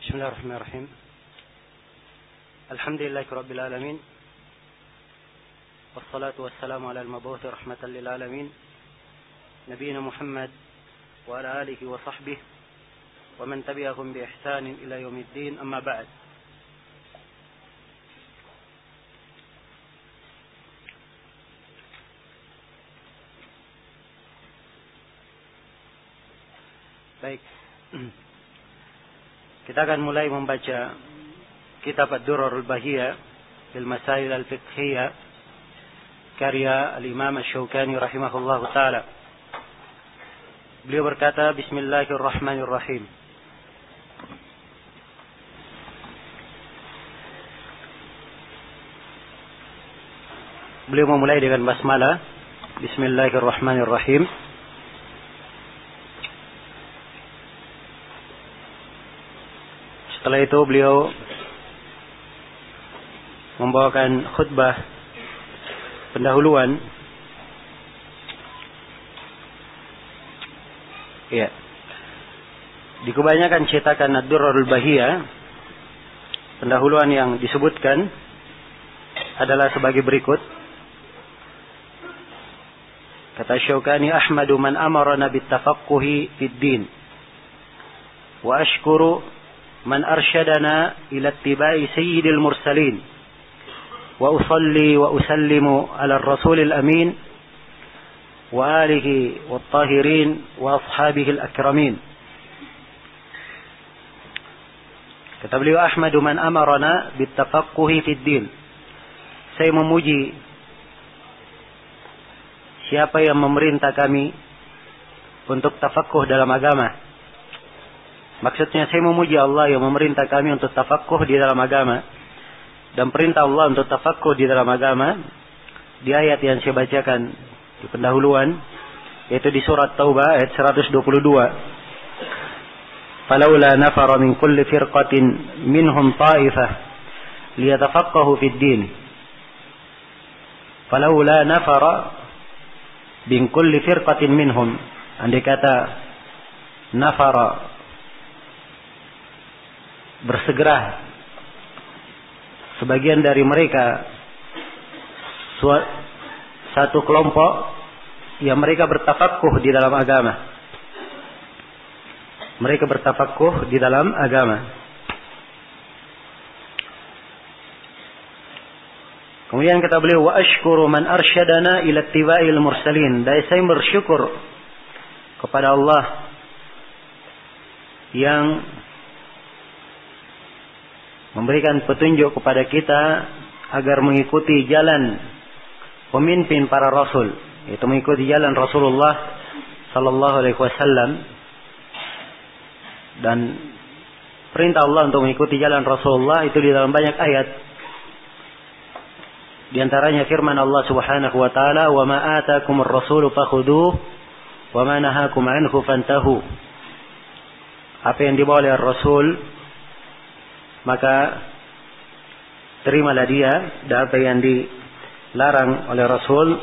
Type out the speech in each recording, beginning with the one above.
بسم الله الرحمن الرحيم. الحمد لله رب العالمين، والصلاة والسلام على المبعوث رحمة للعالمين نبينا محمد وعلى آله وصحبه ومن تبعهم بإحسان إلى يوم الدين. أما بعد. Baik, kita akan mulai membaca kitab Ad-Durarul Bahiyah fil Masail Al-Fiqhiyah karya Al-Imam Asy-Syaukani rahimahullahu taala. Beliau berkata, Bismillahirrahmanirrahim. Beliau memulai dengan basmalah. Bismillahirrahmanirrahim. Setelah itu beliau membawakan khutbah pendahuluan. Ya. Di kebanyakan cetakan Ad-Durarul Bahiyah, pendahuluan yang disebutkan adalah sebagai berikut. Kata Syaukani, Ahmadu man amarana bitafaqquhi fid din wa ashkuru man arsyadana ila ittiba'i sayyidil mursalin wa usalli wa usallimu ala rasulil amin wa alihi wat tahirin wa ashabihi al akramin. Kata beliau, Ahmadu man amarana bitafaqquhi fid din. Saya memuji siapa yang memerintah kami untuk tafaqquh dalam agama. Maksudnya saya memuji Allah yang memerintah kami untuk tafaqquh di dalam agama. Dan perintah Allah untuk tafaqquh di dalam agama di ayat yang saya bacakan di pendahuluan, yaitu di surat Taubah ayat 122. Falaula nafara min kulli firqatin minhum ta'ifah liyatafaqahu fid din. Falaula nafara min kulli firqatin minhum. Andai kata nafara bersegera sebagian dari mereka satu kelompok yang mereka bertafaqquh di dalam agama. Mereka bertafaqquh di dalam agama. Kemudian kata beliau, wa ashkuru man arsyadana ila ittiba'il mursalin. Dan saya bersyukur kepada Allah yang memberikan petunjuk kepada kita agar mengikuti jalan pemimpin para rasul, yaitu mengikuti jalan Rasulullah sallallahu alaihi wasallam. Dan perintah Allah untuk mengikuti jalan Rasulullah itu di dalam banyak ayat. Di antaranya firman Allah Subhanahu wa taala, "Wa ma atakumur rasulu fakhuduh wa ma nahakum anhu fantahu." Apa yang dibawa oleh Rasul maka terimalah dia, dan apa yang dilarang oleh Rasul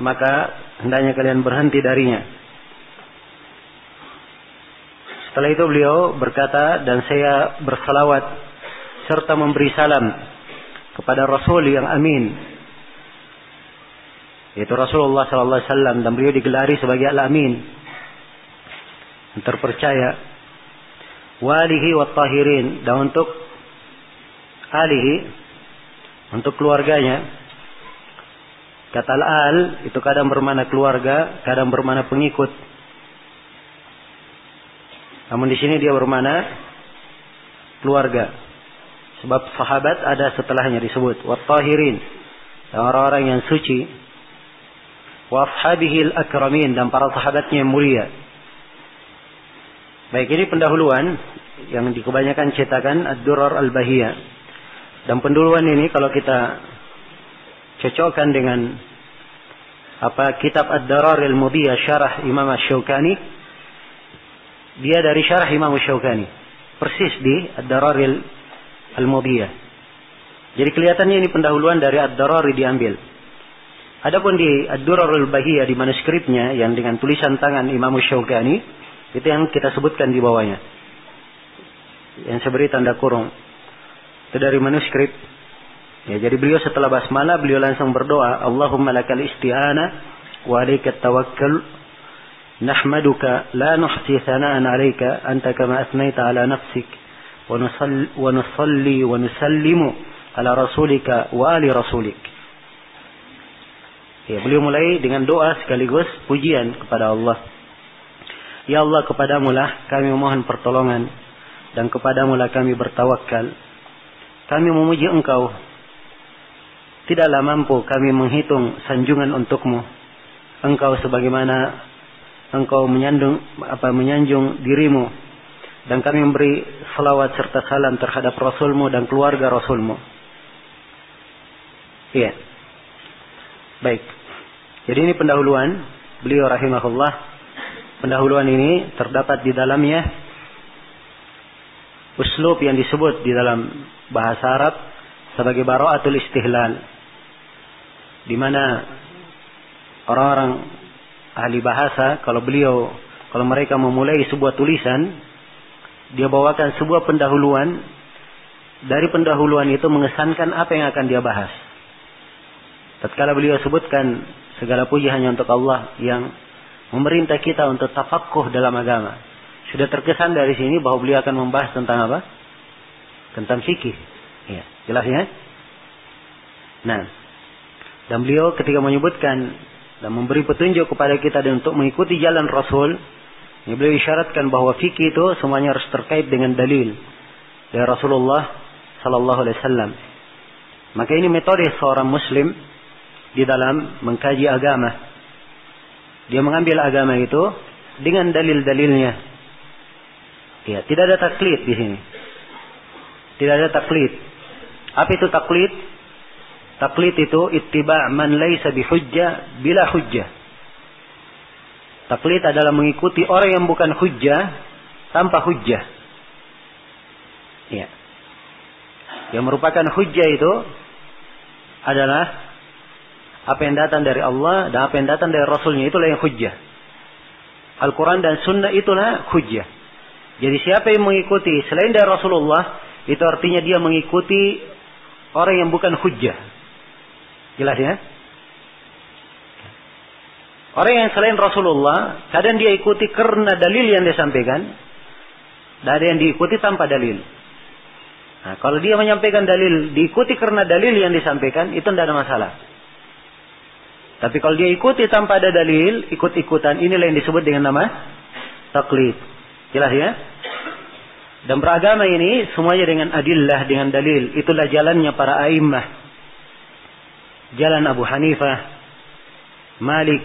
maka hendaknya kalian berhenti darinya. Setelah itu beliau berkata, dan saya bersalawat serta memberi salam kepada Rasul yang amin, yaitu Rasulullah sallallahu alaihi wasallam, dan beliau digelari sebagai Al-Amin, yang terpercaya. Wa alihi wat tahirin, dan untuk alihi, untuk keluarganya. Kata al itu kadang bermakna keluarga, kadang bermakna pengikut. Namun di sini dia bermakna keluarga. Sebab sahabat ada setelahnya disebut wat tahirin, dan orang-orang yang suci. Wa ashabihil akramin, dan para sahabatnya yang mulia. Baik, ini pendahuluan yang di kebanyakan cetakan Ad-Durar Al-Bahiyah. Dan pendahuluan ini kalau kita cocokkan dengan kitab Ad-Durar Al-Mudiyah syarah Imam Asy-Syaukani, dia dari syarah Imam Asy-Syaukani, persis di Ad-Durar Al-Mudiyah. Jadi kelihatannya ini pendahuluan dari Ad-Durar diambil. Adapun di Ad-Durar Al-Bahiyah di manuskripnya yang dengan tulisan tangan Imam Asy-Syaukani, itu yang kita sebutkan di bawahnya. yang saya beri tanda kurung. Itu dari manuskrip. Ya, jadi beliau setelah basmalah beliau langsung berdoa, Allahumma lakal isti'anah wa alaikat tawakkal, nahmaduka la nuhsi thana'an 'alaika anta kama athnaita 'ala nafsik, wa nusalli wa nusallimu 'ala rasulika wa ali rasulik. Ya, beliau mulai dengan doa sekaligus pujian kepada Allah. Ya Allah, kepadamulah kami memohon pertolongan dan kepadamulah kami bertawakal. Kami memuji Engkau. Tidaklah mampu kami menghitung sanjungan untukmu. Engkau sebagaimana Engkau menyanjung dirimu. Dan kami memberi salawat serta salam terhadap Rasulmu dan keluarga Rasulmu. Iya. Baik. Jadi ini pendahuluan beliau rahimahullah. Pendahuluan ini terdapat di dalamnya uslub yang disebut di dalam bahasa Arab sebagai bara'atul istihlal, di mana orang-orang ahli bahasa kalau mereka memulai sebuah tulisan, dia bawakan sebuah pendahuluan. Dari pendahuluan itu mengesankan apa yang akan dia bahas. Tatkala beliau sebutkan segala puji hanya untuk Allah yang memerintah kita untuk tafaqquh dalam agama, sudah terkesan dari sini bahwa beliau akan membahas tentang apa? Tentang fikih. Ya, jelas ya? Nah, dan beliau ketika menyebutkan dan memberi petunjuk kepada kita dan untuk mengikuti jalan Rasul, ya, beliau isyaratkan bahwa fikih itu semuanya harus terkait dengan dalil dari Rasulullah sallallahu alaihi wasallam. Maka ini metode seorang muslim di dalam mengkaji agama. Dia mengambil agama itu dengan dalil-dalilnya. Ya, tidak ada taklid di sini. Tidak ada taklid. Apa itu taklid? Taklid itu ittiba' man laisa bihujjah bila hujjah. Taklid adalah mengikuti orang yang bukan hujjah tanpa hujjah. Ya. Yang merupakan hujjah itu adalah apa yang datang dari Allah dan apa yang datang dari Rasulnya, itulah yang hujjah. Al-Quran dan Sunnah itulah hujjah. Jadi siapa yang mengikuti selain dari Rasulullah, itu artinya dia mengikuti orang yang bukan hujjah. Jelas ya? Orang yang selain Rasulullah, kadang dia ikuti karena dalil yang dia sampaikan, dan ada yang diikuti tanpa dalil. Nah, kalau dia menyampaikan dalil, diikuti karena dalil yang disampaikan, itu tidak ada masalah. Tapi kalau dia ikuti tanpa ada dalil, ikut-ikutan, inilah yang disebut dengan nama taklid. Jelas ya? Dan beragama ini semuanya dengan adillah, dengan dalil. Itulah jalannya para a'immah. Jalan Abu Hanifah, Malik,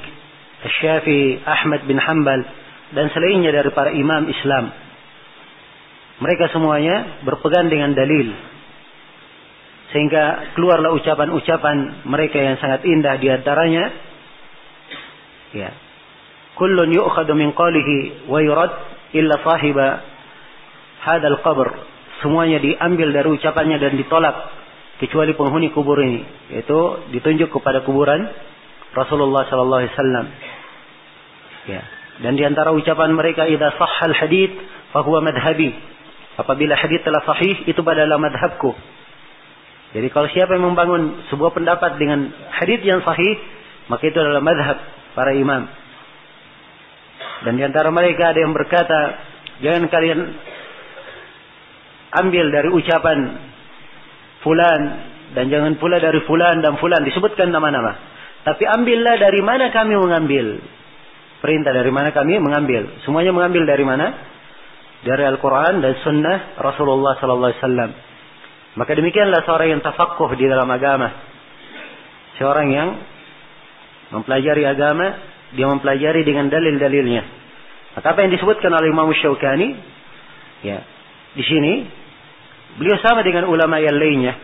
Syafi'i, Ahmad bin Hanbal, dan selainnya dari para imam Islam. Mereka semuanya berpegang dengan dalil. Sehingga keluarlah ucapan-ucapan mereka yang sangat indah, di antaranya, ya, kullun yu'khadu min qawlihi wa yurad illa sahiba hadal qabr. Semuanya diambil dari ucapannya dan ditolak kecuali penghuni kubur ini, yaitu ditunjuk kepada kuburan Rasulullah sallallahu alaihi wasallam. Ya, dan di antara ucapan mereka, idza sahhal hadits fa huwa madhhabi. Apabila hadits telah sahih, itu adalah madhabku. Jadi kalau siapa yang membangun sebuah pendapat dengan hadits yang sahih, maka itu adalah madhab para imam. Dan di antara mereka ada yang berkata, jangan kalian ambil dari ucapan fulan, dan jangan pula dari fulan dan fulan, disebutkan nama-nama. Tapi ambillah dari mana kami mengambil. Perintah dari mana kami mengambil. Semuanya mengambil dari mana? Dari Al-Quran dan Sunnah Rasulullah sallallahu alaihi wasallam. Maka demikianlah seorang yang tafaqquh di dalam agama. Seorang yang mempelajari agama, dia mempelajari dengan dalil-dalilnya. Maka apa yang disebutkan oleh Imam Syaukani, ya, di sini beliau sama dengan ulama yang lainnya.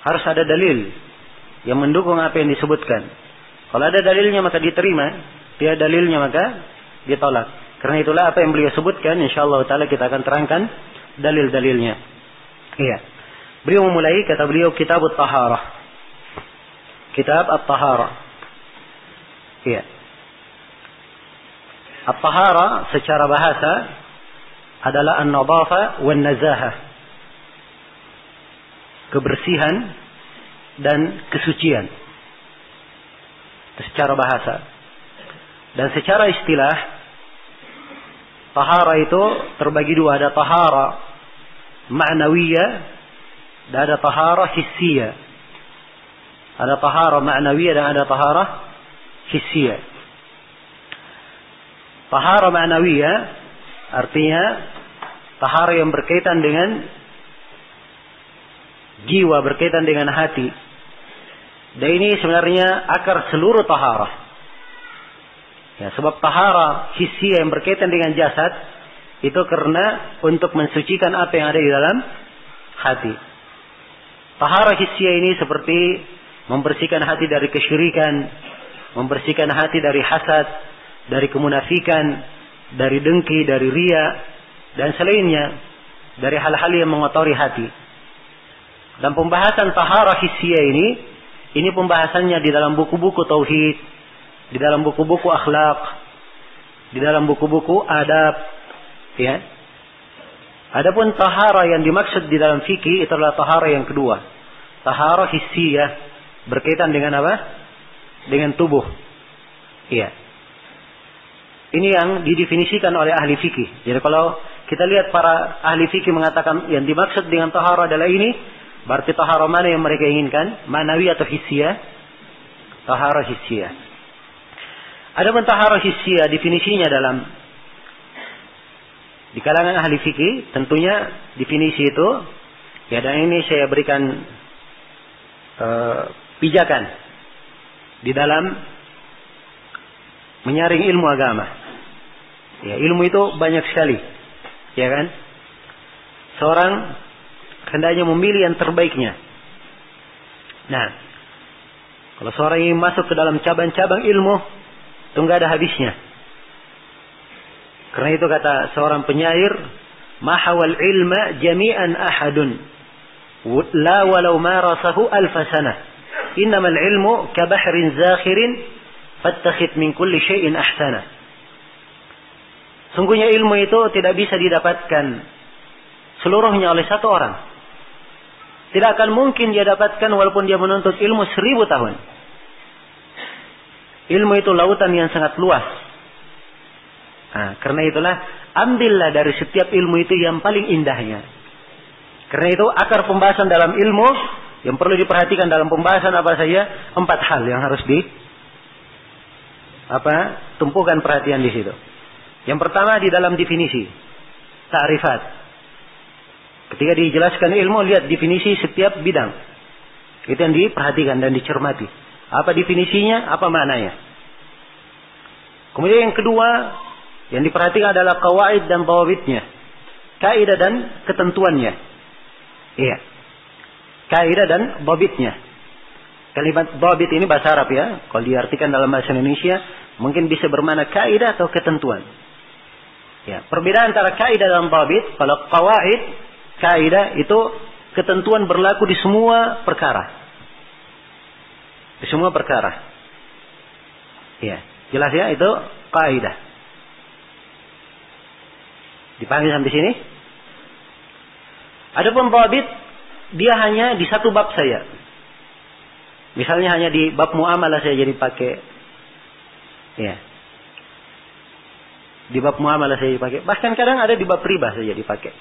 Harus ada dalil yang mendukung apa yang disebutkan. Kalau ada dalilnya maka diterima, tiada dalilnya maka ditolak. Karena itulah apa yang beliau sebutkan, insyaallah taala kita akan terangkan dalil-dalilnya. Iya. Beliau memulai, kata beliau, Kitab At-Taharah. Kitab At-Taharah. Iya. At-Taharah secara bahasa adalah an-nadhafa wan nazahah. Kebersihan dan kesucian. Secara bahasa. Dan secara istilah, tahara itu terbagi dua. Ada tahara ma'nawiyah dan ada tahara hissiyah. Ada tahara ma'nawiyah dan ada tahara hissiyah. Tahara ma'nawiyah artinya tahara yang berkaitan dengan jiwa, berkaitan dengan hati. Dan ini sebenarnya akar seluruh tahara. Ya, sebab tahara hissiyah yang berkaitan dengan jasad itu karena untuk mensucikan apa yang ada di dalam hati. Tahara hissiyah ini seperti membersihkan hati dari kesyirikan, membersihkan hati dari hasad, dari kemunafikan, dari dengki, dari riya, dan selainnya dari hal-hal yang mengotori hati. Dan pembahasan tahara hissiyah ini pembahasannya di dalam buku-buku tauhid, di dalam buku-buku akhlak, di dalam buku-buku adab, ya. Adapun tahara yang dimaksud di dalam fikih itu adalah tahara yang kedua. Tahara hissiyah berkaitan dengan apa? Dengan tubuh. Iya. Ini yang didefinisikan oleh ahli fikih. Jadi kalau kita lihat para ahli fikih mengatakan yang dimaksud dengan tahara adalah ini, berarti tahara mana yang mereka inginkan? Manawi atau hissiyah? Tahara hissiyah. Adapun tahara hissiyah definisinya di kalangan ahli fikih, tentunya definisi itu, ya, dan ini saya berikan pijakan di dalam menyaring ilmu agama. Ya, ilmu itu banyak sekali, ya kan? Seorang hendaknya memilih yang terbaiknya. Nah, kalau seorang ingin masuk ke dalam cabang-cabang ilmu, itu nggak ada habisnya. Karena itu kata seorang penyair, mahawal ilma jami'an ahadun, la walau marasahu alfasana, innamal ilmu kabahrin zakhirin, fattakhid min kulli syai'in ahsana. Sungguhnya ilmu itu tidak bisa didapatkan seluruhnya oleh satu orang. Tidak akan mungkin dia dapatkan walaupun dia menuntut ilmu 1000 tahun. Ilmu itu lautan yang sangat luas. Nah, karena itulah ambillah dari setiap ilmu itu yang paling indahnya. Karena itu akar pembahasan dalam ilmu yang perlu diperhatikan dalam pembahasan apa saja, 4 hal yang harus tumpukan perhatian di situ. Yang pertama di dalam definisi, ta'rifat. Ketika dijelaskan ilmu, lihat definisi setiap bidang. Itu yang diperhatikan dan dicermati. Apa definisinya, apa maknanya. Kemudian yang kedua, yang diperhatikan adalah qawaid dan dhawabitnya. Kaidah dan ketentuannya. Iya. Kaidah dan dhabitnya. Kalimat dhabit ini bahasa Arab ya. Kalau diartikan dalam bahasa Indonesia, mungkin bisa bermakna kaidah atau ketentuan. Ya, perbedaan antara kaidah dan dhabit, kalau qawaid, kaidah itu ketentuan berlaku di semua perkara. Di semua perkara. Ya, jelas ya, itu kaidah. Dipahami sampai sini? Adapun dhabit, dia hanya di satu bab saja. Misalnya hanya di bab muamalah saja dipakai. Ya. Di bab muamalah saja dipakai. Bahkan kadang ada di bab riba saja dipakai.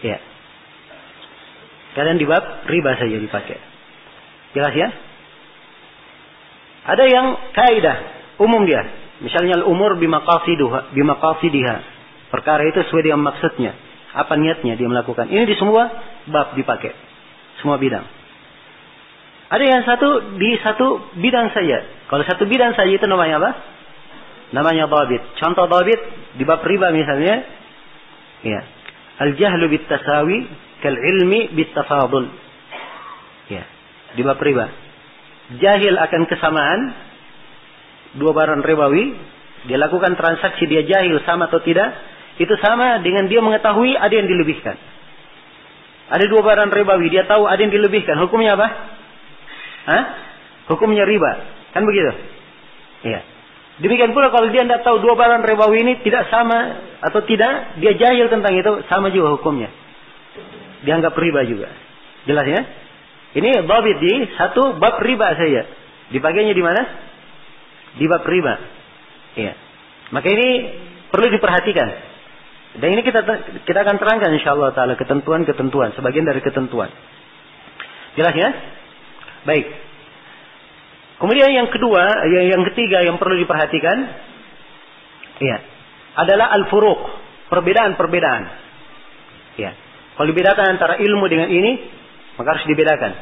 Ya. Kadang di bab riba saja dipakai. Jelas ya? Ada yang kaidah umum dia. Misalnya al-umur bimaqasidiha. Perkara itu sesuai dengan maksudnya. Apa niatnya dia melakukan. Ini di semua bab dipakai. Semua bidang. Ada yang di satu bidang saja. Kalau satu bidang saja itu namanya apa? Namanya dhabit. Contoh dhabit di bab riba misalnya. Ya. Al-jahlu bit-tasawi kal-ilmi bit-tafadul. Ya. Di bab riba. Jahil akan kesamaan dua barang ribawi, dia lakukan transaksi, dia jahil sama atau tidak, itu sama dengan dia mengetahui ada yang dilebihkan. Ada dua barang ribawi, dia tahu ada yang dilebihkan. Hukumnya apa? Hukumnya riba. Kan begitu? Iya. Demikian pula kalau dia tidak tahu dua barang ribawi ini tidak sama atau tidak, dia jahil tentang itu, sama juga hukumnya. Dianggap riba juga. Jelas ya? Ini dhabit di satu bab riba saja. Dipakainya di mana? Di bab riba. Iya. Maka ini perlu diperhatikan. Dan ini kita akan terangkan insyaallah taala ketentuan-ketentuan, sebagian dari ketentuan. Jelas ya? Baik. Kemudian yang kedua, yang ketiga yang perlu diperhatikan, iya, adalah al-furuq, perbedaan-perbedaan. Ya. Kalau dibedakan antara ilmu dengan ini, maka harus dibedakan.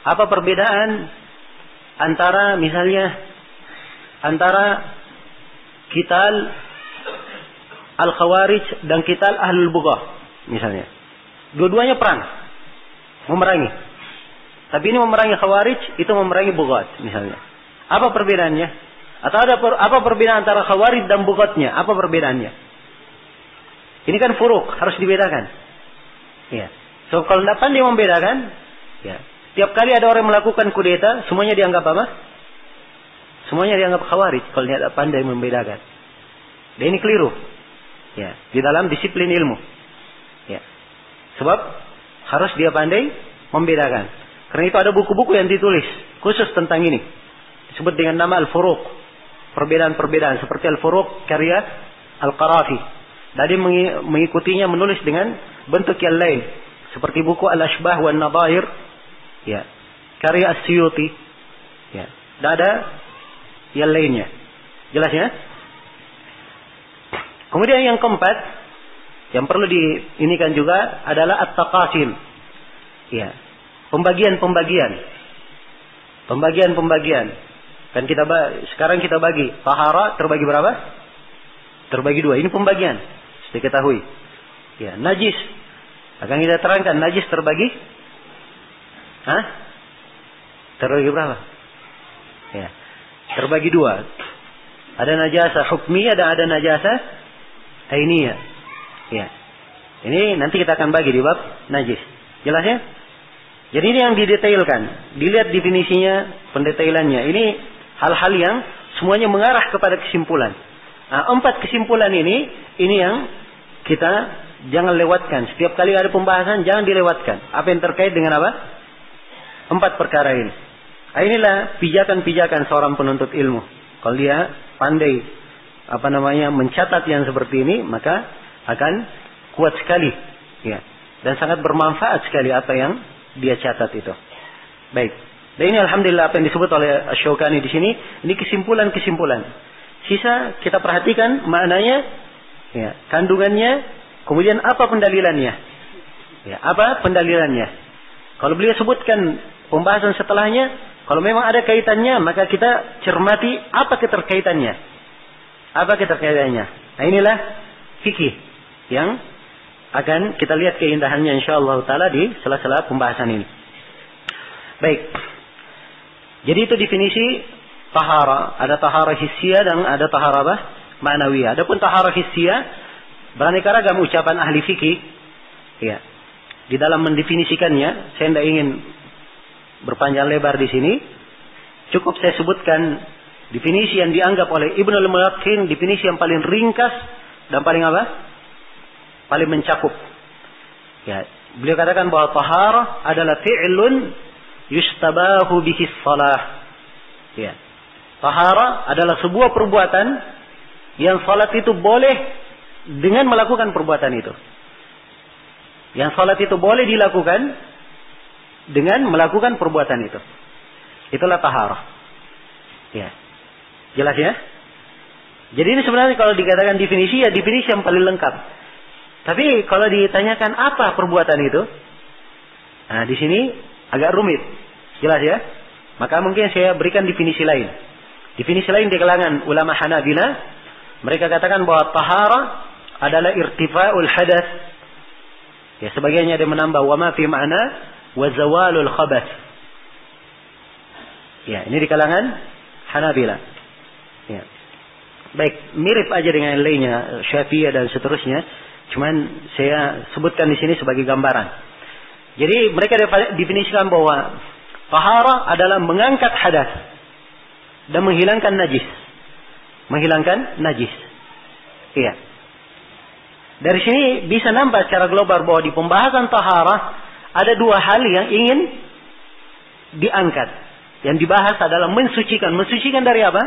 Apa perbedaan antara misalnya antara qital al-khawarij dan qital ahlul bughah misalnya. Dua-duanya perang, memerangi. Tapi ini memerangi khawarij, itu memerangi bughat misalnya. Apa perbedaannya? Atau apa perbedaan antara khawarij dan bughatnya? Apa perbedaannya? Ini kan furuk, harus dibedakan. Ya. So kalau tidak pandai membedakan, ya. Tiap kali ada orang melakukan kudeta, semuanya dianggap apa? Semuanya dianggap khawarij kalau tidak pandai membedakan. Dan ini keliru. Ya, di dalam disiplin ilmu. Ya. Sebab harus dia pandai membedakan. Karena itu ada buku-buku yang ditulis khusus tentang ini. Disebut dengan nama Al-Furuq. Perbedaan-perbedaan seperti Al-Furuq karya Al-Qarafi. Tadi mengikutinya menulis dengan bentuk yang lain. Seperti buku Al-Ashbah wa Nadair. Ya. Karya As-Suyuti. Ya. Dan ada yang lainnya. Jelas ya? Kemudian yang keempat, yang perlu diinikan juga adalah at-taqasim. Ya. Pembagian-pembagian. Pembagian-pembagian. Kan sekarang kita bagi. Tahara terbagi berapa? Terbagi dua. Ini pembagian. Sudah ketahui. Ya, najis. Akan kita terangkan najis terbagi. Hah? Terbagi berapa? Ya. Terbagi dua. Ada najasa hukmiyah dan ada najasa ainiyah. Ya. Ini nanti kita akan bagi di bab najis. Jelas ya? Jadi ini yang didetailkan. Dilihat definisinya, pendetailannya. Ini hal-hal yang semuanya mengarah kepada kesimpulan. Nah, 4 kesimpulan ini yang kita jangan lewatkan. Setiap kali ada pembahasan jangan dilewatkan. Apa yang terkait dengan apa? 4 perkara ini. Nah, inilah pijakan-pijakan seorang penuntut ilmu. Kalau dia pandai mencatat yang seperti ini, maka akan kuat sekali. Ya. Dan sangat bermanfaat sekali apa yang dia catat itu. Baik. Dan ini alhamdulillah apa yang disebut oleh Asy-Syaukani di sini, ini kesimpulan-kesimpulan. Sisa kita perhatikan maknanya, ya, kandungannya, kemudian apa pendalilannya. Ya, apa pendalilannya? Kalau beliau sebutkan pembahasan setelahnya, kalau memang ada kaitannya, maka kita cermati apa keterkaitannya. Apa keterkaitannya? Nah, inilah fikih yang akan kita lihat keindahannya insyaallah taala di sela-sela pembahasan ini. Baik. Jadi itu definisi tahara. Ada tahara hissiyah dan ada tahara ma'nawiyah. Adapun tahara hissiyah beraneka ragam ucapan ahli fikih. Ya. Di dalam mendefinisikannya, saya tidak ingin berpanjang lebar di sini. Cukup saya sebutkan definisi yang dianggap oleh Ibnu al-Mulaqin, definisi yang paling ringkas dan paling paling mencakup. Ya, beliau katakan bahwa taharah adalah fi'lun yustabahu bihi shalah. Ya. Taharah adalah sebuah perbuatan yang salat itu boleh dengan melakukan perbuatan itu. Yang salat itu boleh dilakukan dengan melakukan perbuatan itu. Itulah taharah. Ya. Jelas ya? Jadi ini sebenarnya kalau dikatakan definisi, ya definisi yang paling lengkap. Tapi kalau ditanyakan apa perbuatan itu, nah di sini agak rumit, jelas ya. Maka mungkin saya berikan definisi lain. Definisi lain di kalangan ulama Hanabilah, mereka katakan bahwa tahara adalah irtifa'ul hadath. Ya, sebagiannya ada menambah wa ma fi ma'na wa zawalul khabath. Ya, ini di kalangan Hanabilah. Ya. Baik, mirip aja dengan yang lainnya, Syafi'iyah dan seterusnya. Cuman saya sebutkan di sini sebagai gambaran. Jadi mereka definisikan bahwa tahara adalah mengangkat hadas dan menghilangkan najis. Menghilangkan najis. Iya. Dari sini bisa nampak secara global bahwa di pembahasan taharah ada dua hal yang ingin diangkat. Yang dibahas adalah mensucikan. Mensucikan dari apa?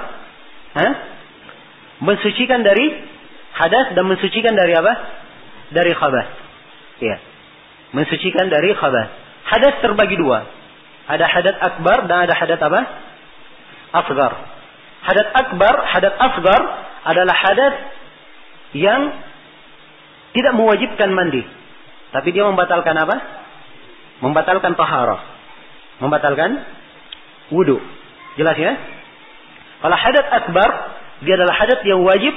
Mensucikan dari hadas dan mensucikan dari apa? Dari khabath. Ya. Mensucikan dari khabath. Hadas terbagi dua. Ada hadas akbar dan ada hadas apa? Asgar. Hadas akbar, hadas asgar adalah hadas yang tidak mewajibkan mandi. Tapi dia membatalkan apa? Membatalkan taharah. Membatalkan wudu. Jelas ya? Kalau hadas akbar, dia adalah hadas yang wajib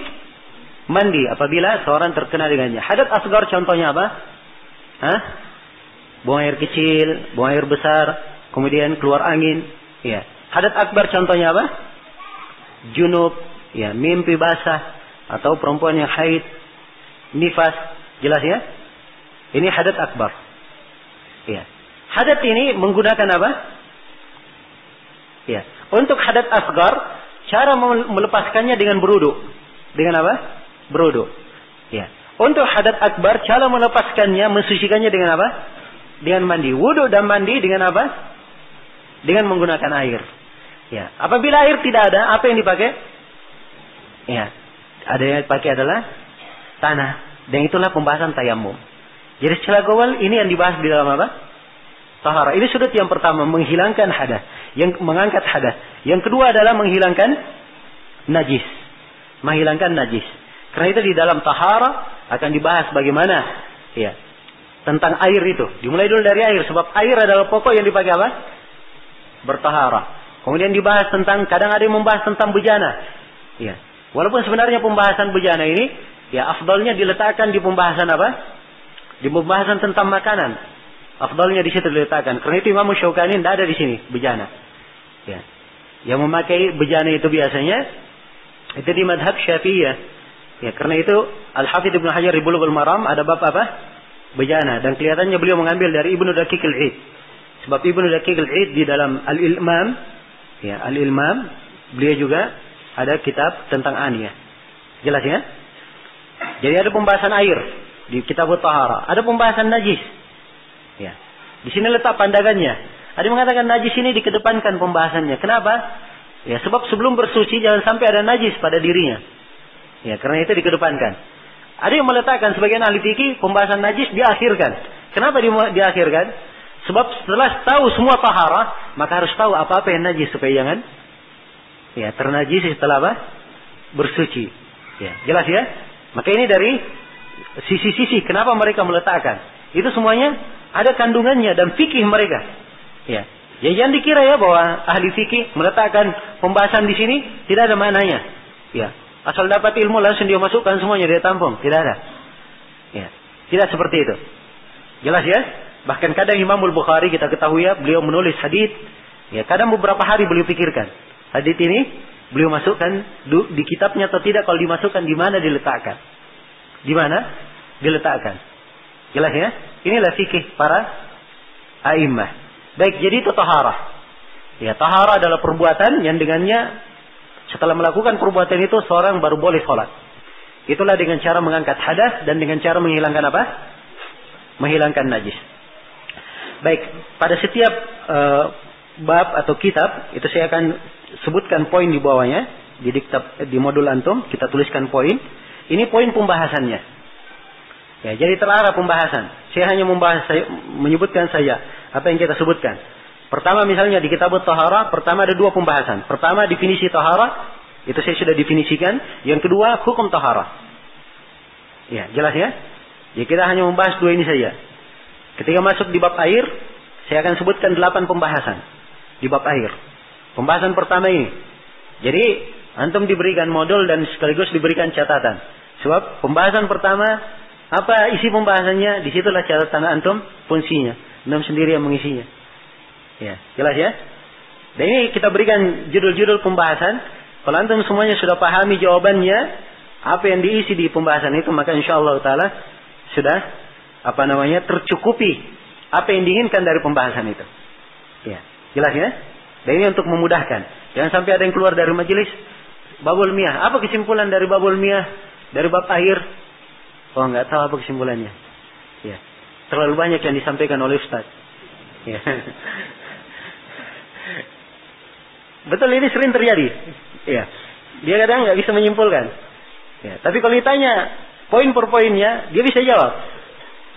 mandi apabila seorang terkena dengannya. Hadas asgar contohnya apa? Buang air kecil, buang air besar, kemudian keluar angin. Ya. Hadas akbar contohnya apa? Junub, ya, mimpi basah, atau perempuan yang haid, nifas. Jelas ya? Ini hadas akbar. Ya. Hadas ini menggunakan apa? Ya. Untuk hadas asgar, cara melepaskannya dengan berudu. Dengan apa? Berudu. Ya. Untuk hadas akbar, cara melepaskannya, mensucikannya dengan apa? Dengan mandi. Wudu dan mandi dengan apa? Dengan menggunakan air. Ya. Apabila air tidak ada, apa yang dipakai? Ya. Ada yang dipakai adalah tanah. Dan itulah pembahasan tayamum. Jadi secara global ini yang dibahas di dalam apa? Taharah. Ini sudut yang pertama, menghilangkan hadas. Yang mengangkat hadas. Yang kedua adalah menghilangkan najis. Menghilangkan najis. Karena itu di dalam taharah akan dibahas bagaimana ya tentang air itu. Dimulai dulu dari air. Sebab air adalah pokok yang dipakai apa? Bertaharah. Kemudian dibahas tentang, kadang ada yang membahas tentang bejana. Ya. Walaupun sebenarnya pembahasan bejana ini, ya afdalnya diletakkan di pembahasan apa? Di pembahasan tentang makanan. Afdalnya di situ diletakkan. Karena itu Imam Syaukani tidak ada di sini bejana. Ya. Yang memakai bejana itu biasanya itu di madhab Syafi'iyah. Ya, karena itu Al-Hafidz Ibnu Hajar di Bulughul Maram ada bab apa? Bejana. Dan kelihatannya beliau mengambil dari Ibnu Daqiq al-Id. Sebab Ibnu Daqiq al-Id di dalam Al-Ilmam, ya, Al-Ilmam, beliau juga ada kitab tentang aniyah. Jelas ya? Jadi ada pembahasan air di kitab At-Taharah. Ada pembahasan najis. Ya. Di sini letak pandangannya. Ada yang mengatakan najis ini dikedepankan pembahasannya. Kenapa? Ya, sebab sebelum bersuci jangan sampai ada najis pada dirinya. Ya, karena itu dikedepankan. Ada yang meletakkan sebagian ahli fikih pembahasan najis diakhirkan. Kenapa diakhirkan? Sebab setelah tahu semua taharah, maka harus tahu apa-apa yang najis supaya jangan ya ternajis setelah apa? Bersuci. Ya, jelas ya? Maka ini dari sisi-sisi kenapa mereka meletakkan. Itu semuanya ada kandungannya dan fikih mereka. Ya. Ya, jangan dikira ya bahwa ahli fikih meletakkan pembahasan di sini tidak ada maknanya. Ya. Asal dapat ilmu langsung dia masukkan semuanya, dia tampung. Tidak ada. Ya. Tidak seperti itu. Jelas ya? Bahkan kadang Imam Al-Bukhari kita ketahui ya, beliau menulis hadits. Ya, kadang beberapa hari beliau pikirkan. Hadits ini beliau masukkan di kitabnya atau tidak, kalau dimasukkan di mana diletakkan. Di mana diletakkan. Jelas ya? Inilah fikih para a'immah. Baik, jadi itu taharah. Ya, taharah adalah perbuatan yang dengannya setelah melakukan perbuatan itu seorang baru boleh sholat. Itulah dengan cara mengangkat hadas dan dengan cara menghilangkan apa? Menghilangkan najis. Baik, pada setiap bab atau kitab itu saya akan sebutkan poin di bawahnya. Di modul antum kita tuliskan poin. Ini poin pembahasannya. Ya, jadi terarah pembahasan. Saya hanya menyebutkan saja apa yang kita sebutkan. Pertama misalnya di kitab Taharah, pertama ada dua pembahasan. Pertama definisi Taharah, itu saya sudah definisikan. Yang kedua hukum Taharah. Ya, jelas ya? Ya, kita hanya membahas dua ini saja. Ketika masuk di bab air, saya akan sebutkan 8 pembahasan di bab air. Pembahasan pertama ini. Jadi antum diberikan modul dan sekaligus diberikan catatan. Sebab pembahasan pertama, apa isi pembahasannya, disitulah catatan antum fungsinya. Antum sendiri yang mengisinya. Ya, jelas ya? Dan ini kita berikan judul-judul pembahasan. Kalau antum semuanya sudah pahami jawabannya, apa yang diisi di pembahasan itu, maka insyaallah taala sudah tercukupi apa yang diinginkan dari pembahasan itu. Ya, jelas ya? Dan ini untuk memudahkan. Jangan sampai ada yang keluar dari majelis babul miyah. Apa kesimpulan dari babul miyah? Dari bab air? Oh, nggak tahu apa kesimpulannya. Ya. Terlalu banyak yang disampaikan oleh Ustaz. Ya. Betul, ini sering terjadi. Ya. Dia kadang nggak bisa menyimpulkan. Ya. Tapi kalau ditanya poin per poinnya, dia bisa jawab.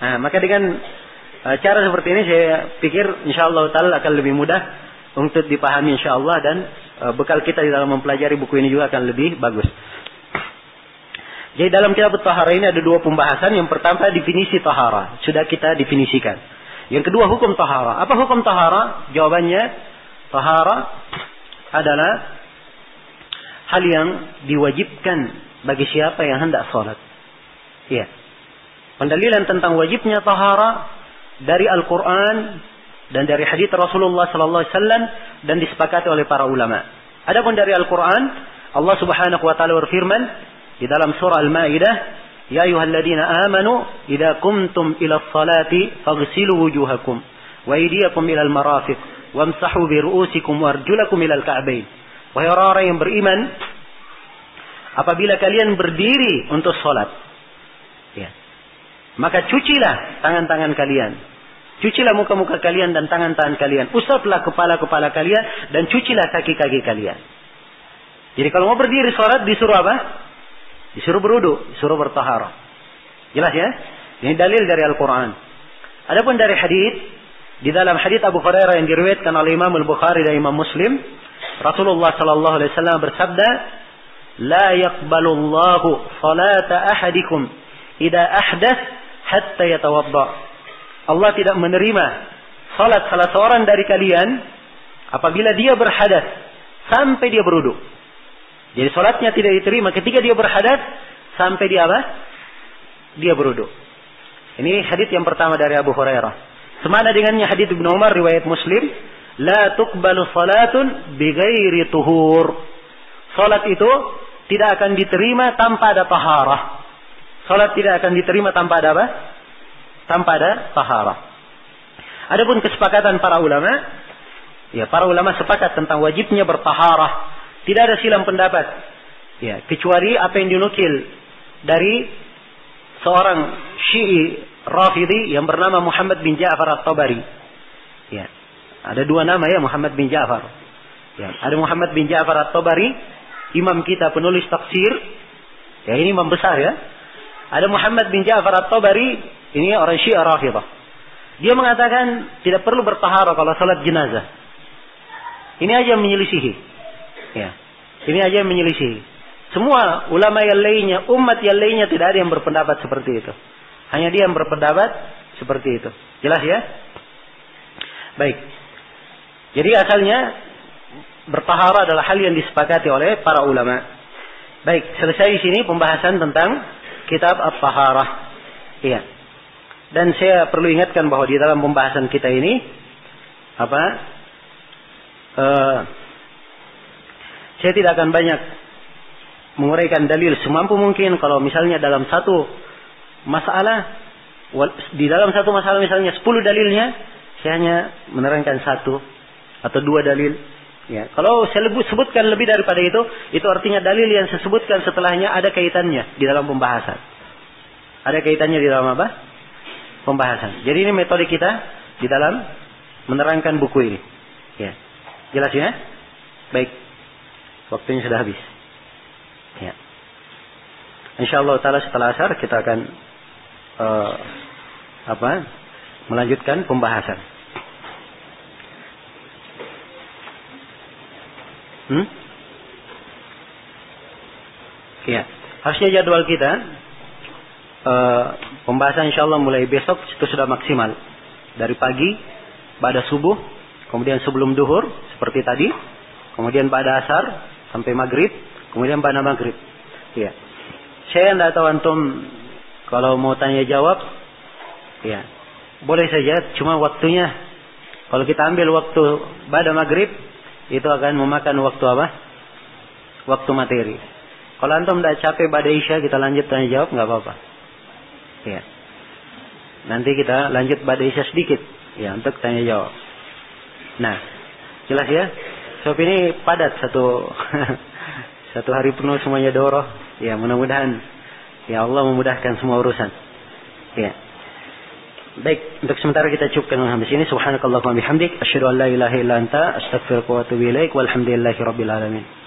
Nah, maka dengan cara seperti ini saya pikir insyaallah ta'ala akan lebih mudah untuk dipahami insyaallah, dan bekal kita di dalam mempelajari buku ini juga akan lebih bagus. Jadi dalam kitab Taharah ini ada dua pembahasan. Yang pertama definisi Taharah. Sudah kita definisikan. Yang kedua hukum Taharah. Apa hukum Taharah? Jawabannya, Taharah adalah hal yang diwajibkan bagi siapa yang hendak sholat. Iya. Pendalilan tentang wajibnya Taharah dari Al-Quran dan dari hadits Rasulullah sallallahu alaihi wasallam, dan disepakati oleh para ulama. Adapun dari Al-Quran, Allah Subhanahu wa taala berfirman di dalam surah Al-Maidah, ya ayyuhalladzina amanu idza qumtum ila sholati faghsilu wujuhakum wa aydiyakum ila al-marafiq wamsahu bi ru'usikum warjulakum ila al-ka'bayn. Wahai orang-orang yang beriman, apabila kalian berdiri untuk salat, ya, maka cucilah tangan-tangan kalian, cucilah muka-muka kalian dan tangan-tangan kalian, usaplah kepala-kepala kalian dan cucilah kaki-kaki kalian. Jadi kalau mau berdiri salat disuruh apa? Disuruh berwudu, disuruh bertaharah. Jelas ya? Ini dalil dari Al-Quran. Adapun dari hadits, di dalam hadits Abu Hurairah yang diriwayatkan oleh Imam Al-Bukhari dan Imam Muslim, Rasulullah sallallahu alaihi wasallam bersabda, "La yaqbalullahu salata ahadikum idza ahdath hatta yatawadda." Allah tidak menerima salat salah seorang dari kalian apabila dia berhadas sampai dia berwudu. Jadi salatnya tidak diterima ketika dia berhadas sampai dia apa? Dia berwudu. Ini hadits yang pertama dari Abu Hurairah. Semana dengannya hadits Ibnu Umar riwayat Muslim, la tuqbalu salatun bighairi tuhur. Salat itu tidak akan diterima tanpa ada taharah. Salat tidak akan diterima tanpa ada apa? Tanpa ada taharah. Adapun kesepakatan para ulama, ya para ulama sepakat tentang wajibnya bertaharah. Tidak ada silang pendapat. Ya, kecuali apa yang dinukil dari seorang Syi'i Rafidhi yang bernama Muhammad bin Ja'far At-Tabari. Ya. Ada dua nama ya, Muhammad bin Ja'far. Ya, ada Muhammad bin Ja'far At-Tabari, imam kita penulis tafsir. Ya, ini imam besar ya. Ada Muhammad bin Ja'far At-Tabari, ini orang Syi'i Rafidhah. Dia mengatakan tidak perlu bertaharah kalau salat jenazah. Ini aja yang menyelisihi. Ya, ini aja yang menyelisih. Semua ulama yang lainnya, umat yang lainnya tidak ada yang berpendapat seperti itu. Hanya dia yang berpendapat seperti itu. Jelas ya? Baik. Jadi asalnya bertaharah adalah hal yang disepakati oleh para ulama. Baik, selesai di sini pembahasan tentang kitab At-Taharah. Iya. Dan saya perlu ingatkan bahwa di dalam pembahasan kita ini saya tidak akan banyak menguraikan dalil semampu mungkin. Kalau misalnya dalam satu masalah, di dalam satu masalah misalnya 10 dalilnya, saya hanya menerangkan 1 atau 2 dalil. Ya, kalau saya sebutkan lebih daripada itu artinya dalil yang saya sebutkan setelahnya ada kaitannya di dalam pembahasan. Ada kaitannya di dalam apa? Pembahasan. Jadi ini metode kita di dalam menerangkan buku ini. Ya, jelas ya? Baik. Waktunya sudah habis. Ya. Insyaallah taala setelah asar kita akan melanjutkan pembahasan. Ya. Harusnya jadwal kita pembahasan insyaallah mulai besok itu sudah maksimal. Dari pagi pada subuh, kemudian sebelum duhur seperti tadi, kemudian pada asar sampai maghrib, kemudian pada maghrib. Ya. Saya tidak tahu antum kalau mau tanya jawab, ya boleh saja. Cuma waktunya, kalau kita ambil waktu pada maghrib, itu akan memakan waktu apa? Waktu materi. Kalau antum tidak capek pada isya, kita lanjut tanya jawab, nggak apa-apa. Ya. Nanti kita lanjut pada isya sedikit, ya untuk tanya jawab. Nah, jelas ya? Sebab ini padat satu hari penuh semuanya doroh. Ya mudah-mudahan Ya Allah memudahkan semua urusan. Ya. Baik, untuk sementara kita cukupkan sampai sini. Subhanakallahumma bihamdik, asyhadu an la ilaha illa anta, astaghfiruka wa atubu ilaik, walhamdulillahirabbil alamin.